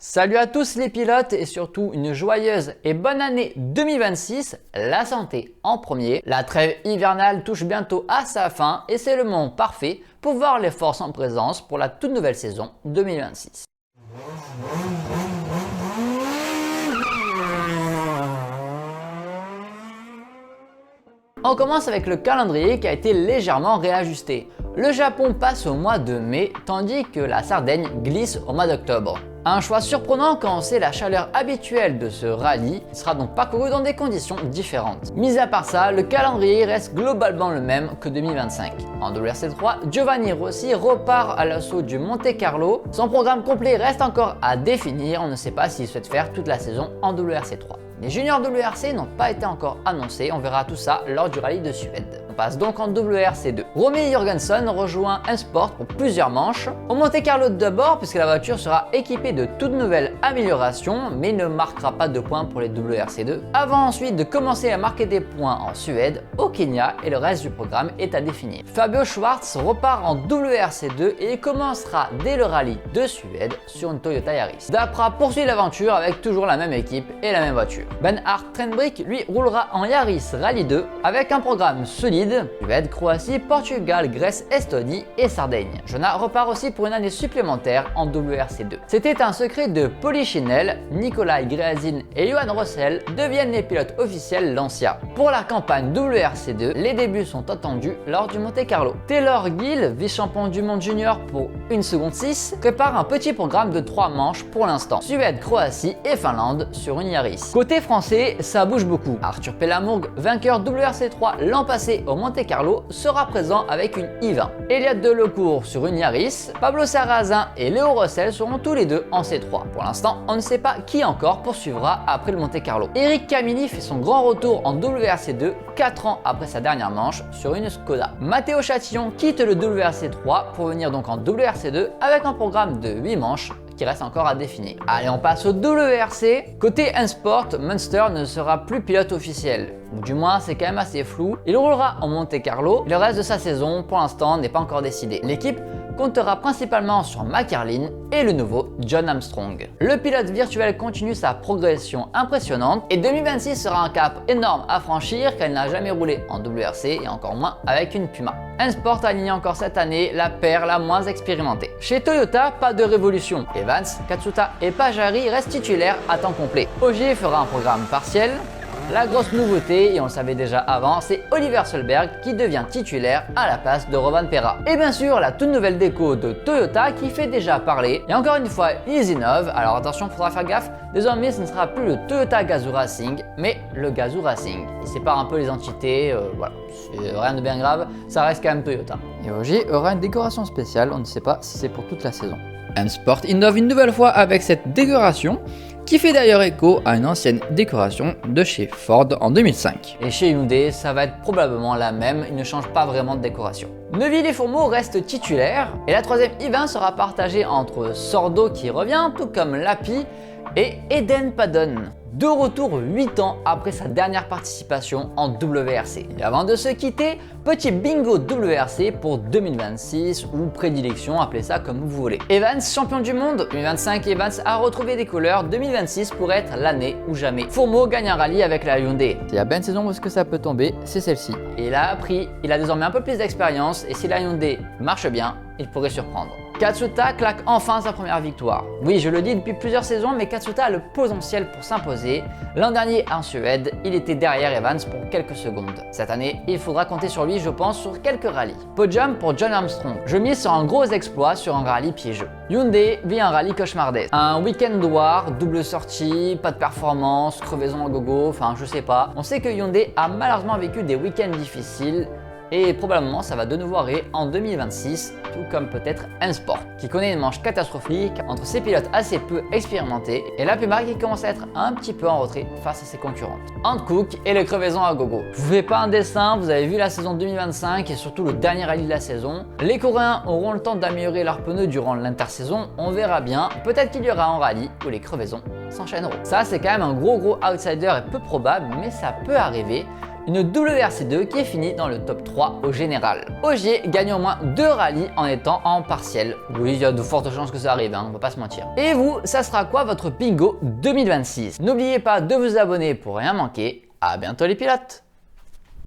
Salut à tous les pilotes et surtout une joyeuse et bonne année 2026, la santé en premier. La trêve hivernale touche bientôt à sa fin et c'est le moment parfait pour voir les forces en présence pour la toute nouvelle saison 2026. On commence avec le calendrier qui a été légèrement réajusté. Le Japon passe au mois de mai tandis que la Sardaigne glisse au mois d'octobre. Un choix surprenant quand on sait la chaleur habituelle de ce rallye sera donc parcouru dans des conditions différentes. Mis à part ça, le calendrier reste globalement le même que 2025. En WRC3, Giovanni Rossi repart à l'assaut du Monte Carlo. Son programme complet reste encore à définir, on ne sait pas s'il souhaite faire toute la saison en WRC3. Les juniors WRC n'ont pas été encore annoncés, on verra tout ça lors du rallye de Suède. On passe donc en WRC2. Romy Jorgensen rejoint M-Sport pour plusieurs manches. Au Monte Carlo d'abord, puisque la voiture sera équipée de toutes nouvelles améliorations, mais ne marquera pas de points pour les WRC2. Avant ensuite de commencer à marquer des points en Suède, au Kenya, et le reste du programme est à définir. Fabio Schwartz repart en WRC2 et il commencera dès le rallye de Suède sur une Toyota Yaris. Dapra poursuit l'aventure avec toujours la même équipe et la même voiture. Ben Hart Trenbrick lui roulera en Yaris Rallye 2 avec un programme solide, Suède, Croatie, Portugal, Grèce, Estonie et Sardaigne. Jonah repart aussi pour une année supplémentaire en WRC2. C'était un secret de Polichinelle, Nikolai Greazin et Johan Rossel deviennent les pilotes officiels Lancia. Pour la campagne WRC2, les débuts sont attendus lors du Monte Carlo. Taylor Gill, vice-champion du monde junior pour 1 seconde 6, prépare un petit programme de 3 manches pour l'instant. Suède, Croatie et Finlande sur une Yaris. Côté français, ça bouge beaucoup. Arthur Pellamourgue, vainqueur WRC3 l'an passé au Monte Carlo, sera présent avec une i20. Elliott Delecourt sur une Yaris, Pablo Sarrazin et Léo Rossel seront tous les deux en C3. Pour l'instant, on ne sait pas qui encore poursuivra après le Monte Carlo. Eric Camini fait son grand retour en WRC2 4 ans après sa dernière manche sur une Skoda. Matteo Chatillon quitte le WRC3 pour venir donc en WRC2 avec un programme de 8 manches qui reste encore à définir. Allez, on passe au WRC. Côté M-Sport, Munster ne sera plus pilote officiel. Ou du moins, c'est quand même assez flou. Il roulera en Monte Carlo. Le reste de sa saison, pour l'instant, n'est pas encore décidé. L'équipe comptera principalement sur McCarlin et le nouveau John Armstrong. Le pilote virtuel continue sa progression impressionnante et 2026 sera un cap énorme à franchir car il n'a jamais roulé en WRC et encore moins avec une Puma. M-Sport aligne encore cette année la paire la moins expérimentée. Chez Toyota, pas de révolution. Evans, Katsuta et Pajari restent titulaires à temps complet. Ogier fera un programme partiel. La grosse nouveauté, et on le savait déjà avant, c'est Oliver Solberg qui devient titulaire à la place de Rovan Perra. Et bien sûr, la toute nouvelle déco de Toyota qui fait déjà parler. Et encore une fois, ils innovent, alors attention, faudra faire gaffe. Désormais, ce ne sera plus le Toyota Gazoo Racing, mais le Gazoo Racing. Il sépare un peu les entités, voilà, c'est rien de bien grave, ça reste quand même Toyota. Et Ogier aura une décoration spéciale, on ne sait pas si c'est pour toute la saison. M-Sport innove une nouvelle fois avec cette décoration, qui fait d'ailleurs écho à une ancienne décoration de chez Ford en 2005. Et chez Hyundai, ça va être probablement la même, il ne change pas vraiment de décoration. Neuville et Fourmeau restent titulaires, et la troisième i20 sera partagée entre Sordo qui revient, tout comme Lapi, et Eden Paddon. De retour 8 ans après sa dernière participation en WRC. Et avant de se quitter, petit bingo WRC pour 2026 ou prédilection, appelez ça comme vous voulez. Evans, champion du monde 2025, Evans a retrouvé des couleurs. 2026 pourrait être l'année ou jamais. Fourmeau gagne un rallye avec la Hyundai. S'il y a bien une saison où est-ce que ça peut tomber, c'est celle-ci. Et il a appris, il a désormais un peu plus d'expérience et si la Hyundai marche bien, il pourrait surprendre. Katsuta claque enfin sa première victoire. Oui, je le dis depuis plusieurs saisons, mais Katsuta a le potentiel pour s'imposer. L'an dernier en Suède, il était derrière Evans pour quelques secondes. Cette année, il faudra compter sur lui, je pense, sur quelques rallyes. Podium pour John Armstrong. Je mise sur un gros exploit sur un rallye piégeux. Hyundai vit un rallye cauchemardesque. Un week-end noir, double sortie, pas de performance, crevaison à gogo, enfin je sais pas. On sait que Hyundai a malheureusement vécu des week-ends difficiles. Et probablement ça va de nouveau arriver en 2026, tout comme peut-être M-Sport, qui connaît une manche catastrophique entre ses pilotes assez peu expérimentés et la Puma qui commence à être un petit peu en retrait face à ses concurrentes. Handcook et les crevaisons à gogo. Je vous fais pas un dessin, vous avez vu la saison 2025 et surtout le dernier rallye de la saison. Les Coréens auront le temps d'améliorer leurs pneus durant l'intersaison, on verra bien. Peut-être qu'il y aura un rallye où les crevaisons s'enchaîneront. Ça c'est quand même un gros outsider et peu probable, mais ça peut arriver. une WRC2 qui est finie dans le top 3 au général. Ogier gagne au moins 2 rallyes en étant en partiel. Oui, il y a de fortes chances que ça arrive, on va pas se mentir. Et vous, ça sera quoi votre bingo 2026? N'oubliez pas de vous abonner pour rien manquer. À bientôt les pilotes!